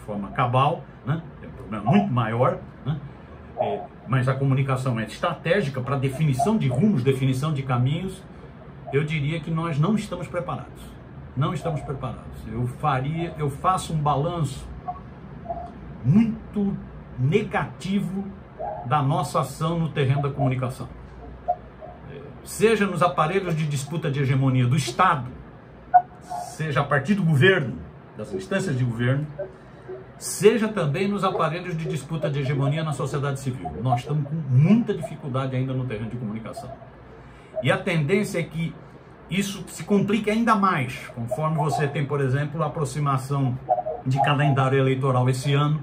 forma cabal, né? É um problema muito maior, né? Mas a comunicação é estratégica para definição de rumos, definição de caminhos. Eu diria que nós não estamos preparados. Não estamos preparados. Eu faço um balanço muito negativo da nossa ação no terreno da comunicação. Seja nos aparelhos de disputa de hegemonia do Estado, seja a partir do governo, das instâncias de governo, seja também nos aparelhos de disputa de hegemonia na sociedade civil. Nós estamos com muita dificuldade ainda no terreno de comunicação. E a tendência é que isso se complique ainda mais, conforme você tem, por exemplo, a aproximação de calendário eleitoral esse ano,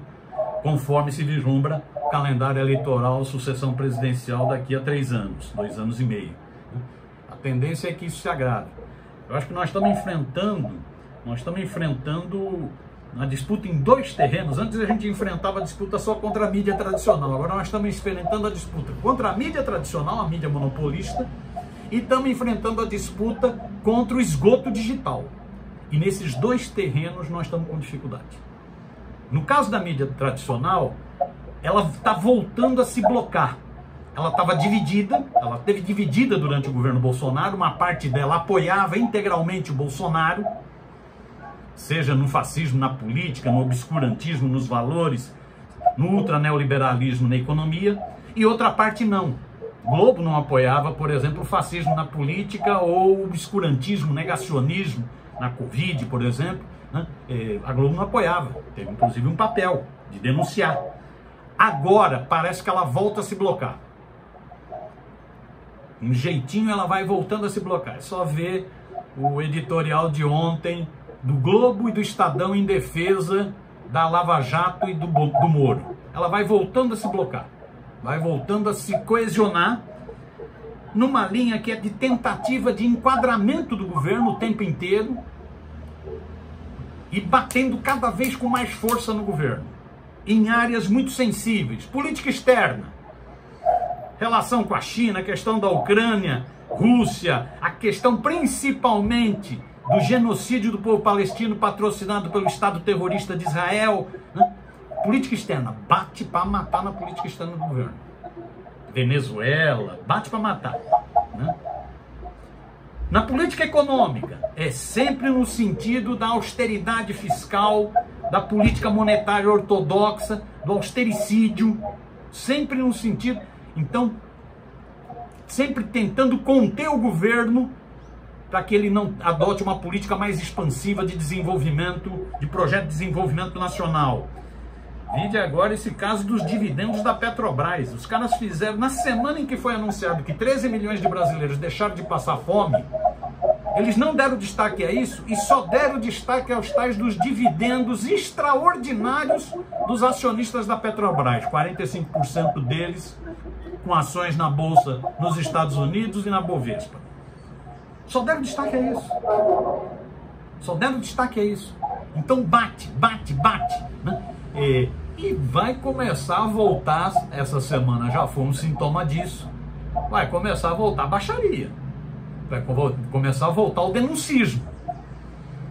conforme se vislumbra calendário eleitoral, sucessão presidencial daqui a 3 anos, 2 anos e meio. A tendência é que isso se agrave. Eu acho que nós estamos enfrentando a disputa em 2 terrenos. Antes a gente enfrentava a disputa só contra a mídia tradicional, agora nós estamos enfrentando a disputa contra a mídia tradicional, a mídia monopolista, e estamos enfrentando a disputa contra o esgoto digital. E nesses 2 terrenos nós estamos com dificuldade. No caso da mídia tradicional, ela está voltando a se blocar. Ela estava dividida, ela esteve dividida durante o governo Bolsonaro, uma parte dela apoiava integralmente o Bolsonaro, seja no fascismo, na política, no obscurantismo, nos valores, no ultraneoliberalismo, na economia, e outra parte não. O Globo não apoiava, por exemplo, o fascismo na política ou o obscurantismo, negacionismo na Covid, por exemplo, né? A Globo não apoiava, teve inclusive um papel de denunciar. Agora parece que ela volta a se blocar. Um jeitinho ela vai voltando a se blocar. É só ver o editorial de ontem do Globo e do Estadão em defesa da Lava Jato e do Moro. Ela vai voltando a se blocar, vai voltando a se coesionar numa linha que é de tentativa de enquadramento do governo o tempo inteiro e batendo cada vez com mais força no governo, em áreas muito sensíveis, política externa, relação com a China, a questão da Ucrânia, Rússia, a questão principalmente do genocídio do povo palestino patrocinado pelo Estado terrorista de Israel, né? Política externa, bate para matar na política externa do governo. Venezuela, bate para matar, né? Na política econômica, é sempre no sentido da austeridade fiscal, da política monetária ortodoxa, do austericídio, sempre no sentido, então, sempre tentando conter o governo para que ele não adote uma política mais expansiva de desenvolvimento, de projeto de desenvolvimento nacional. Vide agora esse caso dos dividendos da Petrobras. Os caras fizeram, na semana em que foi anunciado que 13 milhões de brasileiros deixaram de passar fome, eles não deram destaque a isso e só deram destaque aos tais dos dividendos extraordinários dos acionistas da Petrobras. 45% deles com ações na Bolsa nos Estados Unidos e na Bovespa. Só deram destaque a isso. Só deram destaque a isso. Então bate, né? E vai começar a voltar, essa semana já foi um sintoma disso, vai começar a voltar a baixaria, vai começar a voltar o denuncismo,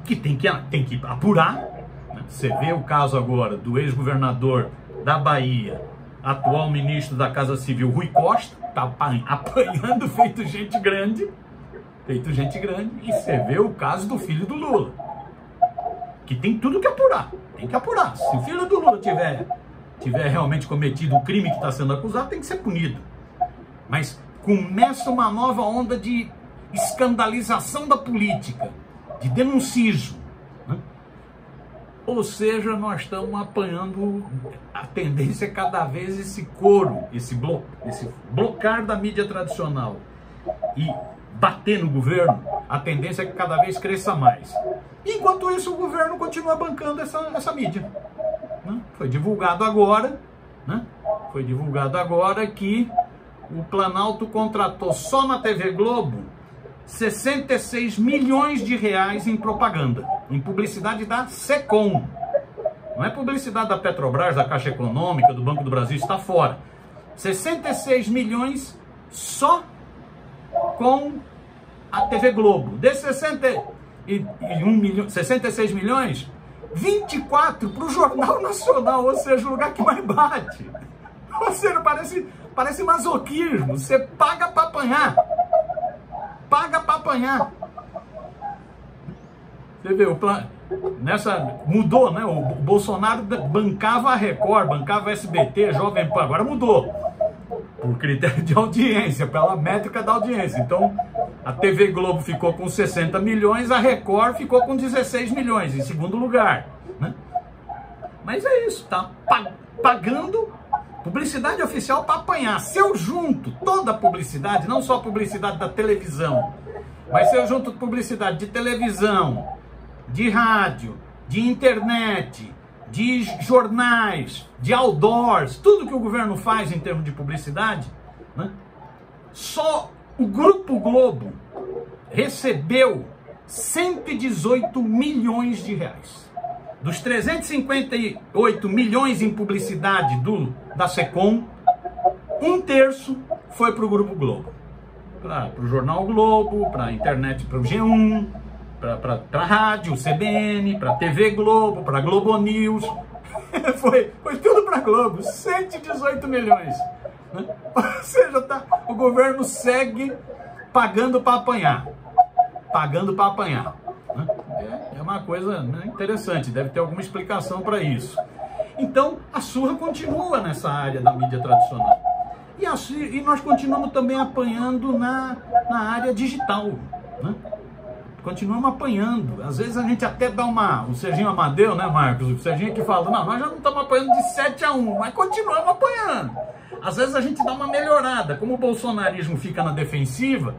que tem que apurar, né? Você vê o caso agora do ex-governador da Bahia, atual ministro da Casa Civil, Rui Costa, tá apanhando feito gente grande, e você vê o caso do filho do Lula, que tem tudo que apurar, tem que apurar. Se o filho do Lula tiver realmente cometido o crime que está sendo acusado, tem que ser punido. Mas começa uma nova onda de escandalização da política, de denuncismo, né? Ou seja, nós estamos apanhando, a tendência é cada vez esse coro, esse blocar da mídia tradicional e bater no governo, a tendência é que cada vez cresça mais. Enquanto isso, o governo continua bancando essa mídia, né? Foi divulgado agora, né? Foi divulgado agora que o Planalto contratou só na TV Globo 66 milhões de reais em propaganda, em publicidade da Secom. Não é publicidade da Petrobras, da Caixa Econômica, do Banco do Brasil, está fora. 66 milhões só com a TV Globo. Desses 66 milhões, 24 para o Jornal Nacional, ou seja, o lugar que mais bate. Ou seja, parece masoquismo. Você paga para apanhar. Paga para apanhar. Você vê, mudou, né? O Bolsonaro bancava a Record, bancava a SBT, Jovem Pan, agora mudou. Por critério de audiência, pela métrica da audiência. Então, a TV Globo ficou com 60 milhões, a Record ficou com 16 milhões, em segundo lugar. Né? Mas é isso, tá pagando publicidade oficial para apanhar. Se eu junto toda a publicidade, não só a publicidade da televisão, mas se eu junto publicidade de televisão, de rádio, de internet, de jornais, de outdoors, tudo que o governo faz em termos de publicidade, né? Só o Grupo Globo recebeu 118 milhões de reais. Dos 358 milhões em publicidade da SECOM, 1/3 foi para o Grupo Globo. Para o Jornal Globo, para a internet, para o G1, para a rádio, CBN, para a TV Globo, para a Globo News. Foi tudo para a Globo, 118 milhões. Né? Ou seja, o governo segue pagando para apanhar. Pagando para apanhar. Né? É uma coisa, né, interessante, deve ter alguma explicação para isso. Então, a surra continua nessa área da mídia tradicional. E nós continuamos também apanhando na área digital. Né? Continuamos apanhando. Às vezes a gente até dá o Serginho Amadeu, né, Marcos? O Serginho que fala, não, nós já não estamos apanhando de 7-1, mas continuamos apanhando. Às vezes a gente dá uma melhorada. Como o bolsonarismo fica na defensiva,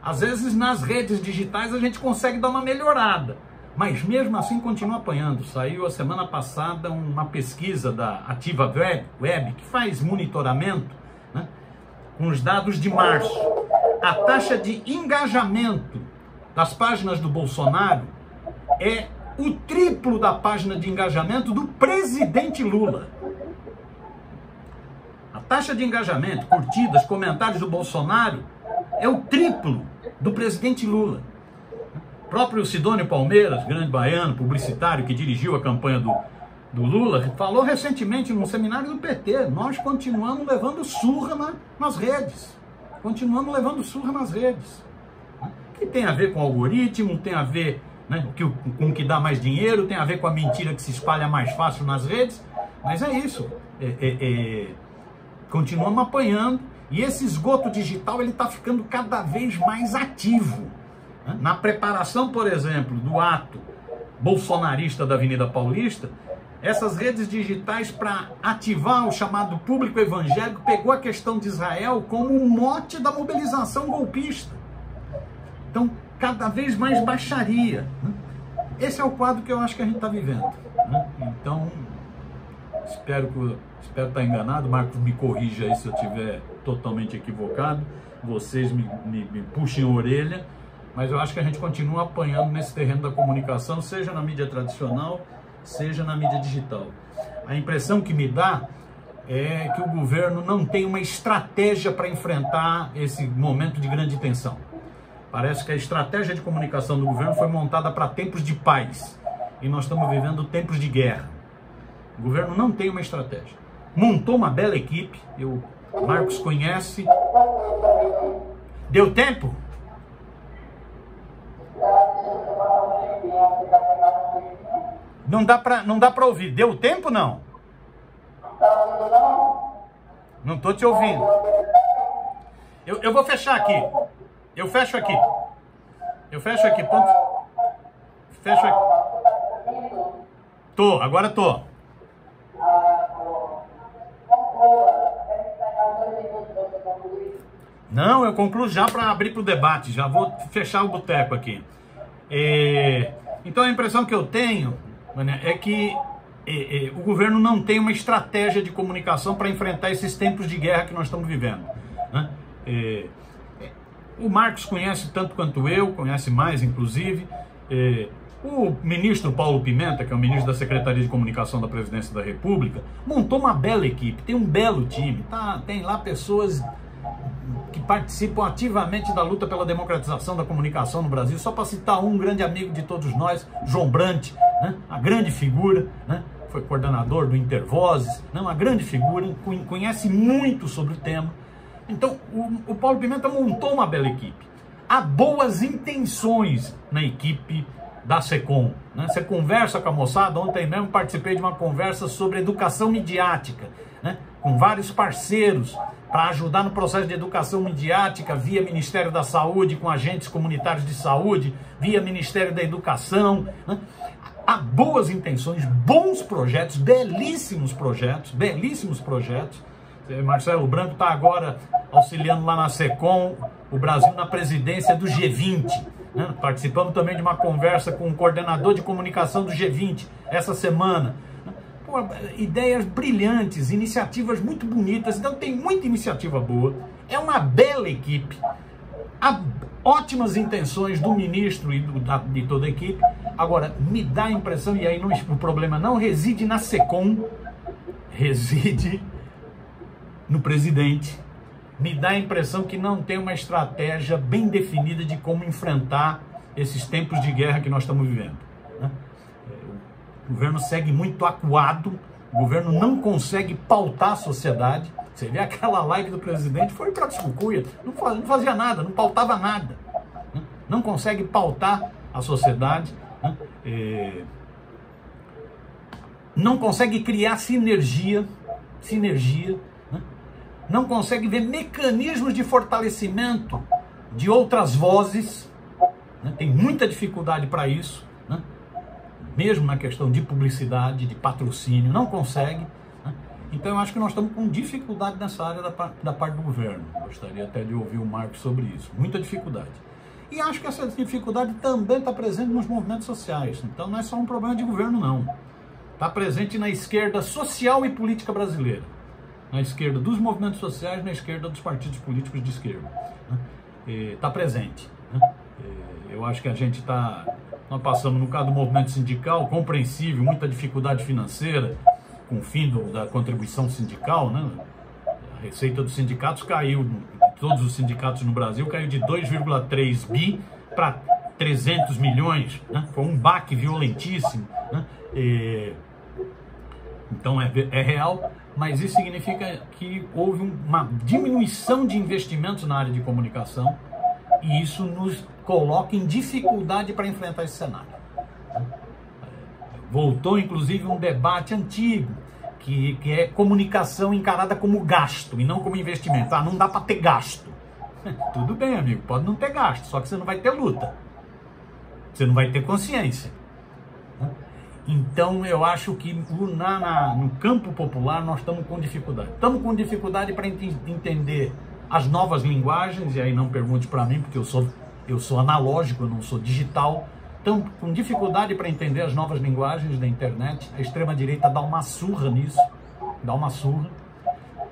às vezes nas redes digitais a gente consegue dar uma melhorada. Mas mesmo assim continua apanhando. Saiu a semana passada uma pesquisa da Ativa Web, que faz monitoramento, né, com os dados de março. A taxa de engajamento das páginas do Bolsonaro é o triplo da página de engajamento do presidente Lula. A taxa de engajamento, curtidas, comentários do Bolsonaro é o triplo do presidente Lula. O próprio Sidônio Palmeiras, grande baiano, publicitário que dirigiu a campanha do Lula, falou recentemente num seminário do PT, nós continuamos levando surra nas redes. Continuamos levando surra nas redes. Que tem a ver com algoritmo, tem a ver, né, com o que dá mais dinheiro, tem a ver com a mentira que se espalha mais fácil nas redes, mas é isso. Continuamos apanhando e esse esgoto digital ele está ficando cada vez mais ativo. Né? Na preparação, por exemplo, do ato bolsonarista da Avenida Paulista, essas redes digitais, para ativar o chamado público evangélico, pegou a questão de Israel como um mote da mobilização golpista. Então, cada vez mais baixaria. Né? Esse é o quadro que eu acho que a gente está vivendo. Né? Então, espero estar enganado. Marcos, me corrija aí se eu estiver totalmente equivocado. Vocês me puxem a orelha. Mas eu acho que a gente continua apanhando nesse terreno da comunicação, seja na mídia tradicional, seja na mídia digital. A impressão que me dá é que o governo não tem uma estratégia para enfrentar esse momento de grande tensão. Parece que a estratégia de comunicação do governo foi montada para tempos de paz. E nós estamos vivendo tempos de guerra. O governo não tem uma estratégia. Montou uma bela equipe. O Marcos conhece. Deu tempo? Não dá para ouvir. Deu tempo, não? Não estou te ouvindo. Eu vou fechar aqui. Eu fecho aqui. Ponto. Fecho aqui. Agora tô. Não, eu concluo já para abrir para o debate. Já vou fechar o boteco aqui. Então a impressão que eu tenho, né, é que o governo não tem uma estratégia de comunicação para enfrentar esses tempos de guerra que nós estamos vivendo. Né? O Marcos conhece tanto quanto eu, conhece mais, inclusive. O ministro Paulo Pimenta, que é o ministro da Secretaria de Comunicação da Presidência da República, montou uma bela equipe, tem um belo time, tem lá pessoas que participam ativamente da luta pela democratização da comunicação no Brasil. Só para citar um grande amigo de todos nós, João Brant, né? A grande figura, né? Foi coordenador do Intervozes, né? Uma grande figura, conhece muito sobre o tema. Então, o Paulo Pimenta montou uma bela equipe. Há boas intenções na equipe da SECOM, né? Você conversa com a moçada. Ontem mesmo participei de uma conversa sobre educação midiática, né? Com vários parceiros para ajudar no processo de educação midiática via Ministério da Saúde, com agentes comunitários de saúde, via Ministério da Educação, né? Há boas intenções, bons projetos, belíssimos projetos, belíssimos projetos. Marcelo Branco está agora auxiliando lá na SECOM o Brasil na presidência do G20. Né? Participamos também de uma conversa com o coordenador de comunicação do G20 essa semana. Pô, ideias brilhantes, iniciativas muito bonitas. Então tem muita iniciativa boa. É uma bela equipe. Há ótimas intenções do ministro e de toda a equipe. Agora, me dá a impressão, e aí não, o problema não reside na SECOM, reside no presidente. Me dá a impressão que não tem uma estratégia bem definida de como enfrentar esses tempos de guerra que nós estamos vivendo, né? O governo segue muito acuado, o governo não consegue pautar a sociedade. Você vê aquela live do presidente, foi para Descucuia, não fazia nada, não pautava nada, né? Não consegue pautar a sociedade, né? Não consegue criar sinergia, né? Não consegue ver mecanismos de fortalecimento de outras vozes, né? Tem muita dificuldade para isso, né? Mesmo na questão de publicidade, de patrocínio, não consegue, né? Então eu acho que nós estamos com dificuldade nessa área da parte do governo. Gostaria até de ouvir o Marcos sobre isso, muita dificuldade. E acho que essa dificuldade também está presente nos movimentos sociais. Então não é só um problema de governo, não. Está presente na esquerda social e política brasileira. Na esquerda dos movimentos sociais, na esquerda dos partidos políticos de esquerda. Está presente, né? Eu acho que a gente está... Nós passamos, no caso do movimento sindical, compreensível, muita dificuldade financeira, com o fim da contribuição sindical, né? A receita dos sindicatos caiu, todos os sindicatos no Brasil, caiu de 2,3 bi para 300 milhões, né? Foi um baque violentíssimo, né? Então é real, mas isso significa que houve uma diminuição de investimentos na área de comunicação e isso nos coloca em dificuldade para enfrentar esse cenário. Voltou inclusive um debate antigo, que é comunicação encarada como gasto e não como investimento. Ah, não dá para ter gasto. Tudo bem, amigo, pode não ter gasto, só que você não vai ter luta. Você não vai ter consciência. Então eu acho que no campo popular nós estamos com dificuldade. Estamos com dificuldade para entender as novas linguagens, e aí não pergunte para mim, porque eu sou analógico, eu não sou digital. Estamos com dificuldade para entender as novas linguagens da internet. A extrema-direita dá uma surra nisso, dá uma surra.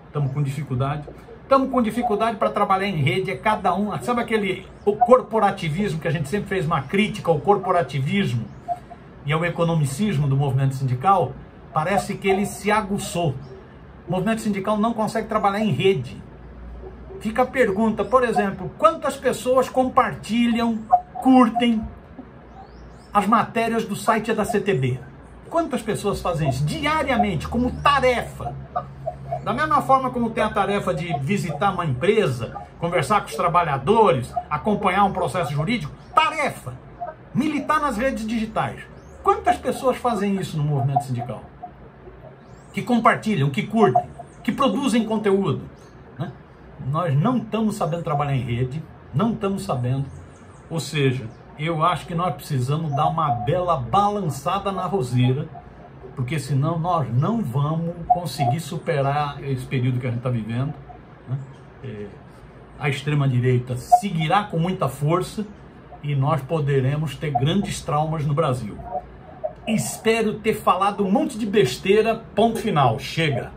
Estamos com dificuldade. Estamos com dificuldade para trabalhar em rede, é cada um... Sabe o corporativismo, que a gente sempre fez uma crítica ao corporativismo e ao economicismo do movimento sindical? Parece que ele se aguçou. O movimento sindical não consegue trabalhar em rede. Fica a pergunta, por exemplo, quantas pessoas compartilham, curtem as matérias do site da CTB? Quantas pessoas fazem isso diariamente, como tarefa? Da mesma forma como tem a tarefa de visitar uma empresa, conversar com os trabalhadores, acompanhar um processo jurídico, tarefa, militar nas redes digitais. Quantas pessoas fazem isso no movimento sindical? Que compartilham, que curtem, que produzem conteúdo, né? Nós não estamos sabendo trabalhar em rede, não estamos sabendo, ou seja, eu acho que nós precisamos dar uma bela balançada na roseira, porque senão nós não vamos conseguir superar esse período que a gente está vivendo, né? A extrema-direita seguirá com muita força e nós poderemos ter grandes traumas no Brasil. Espero ter falado um monte de besteira, ponto final, chega!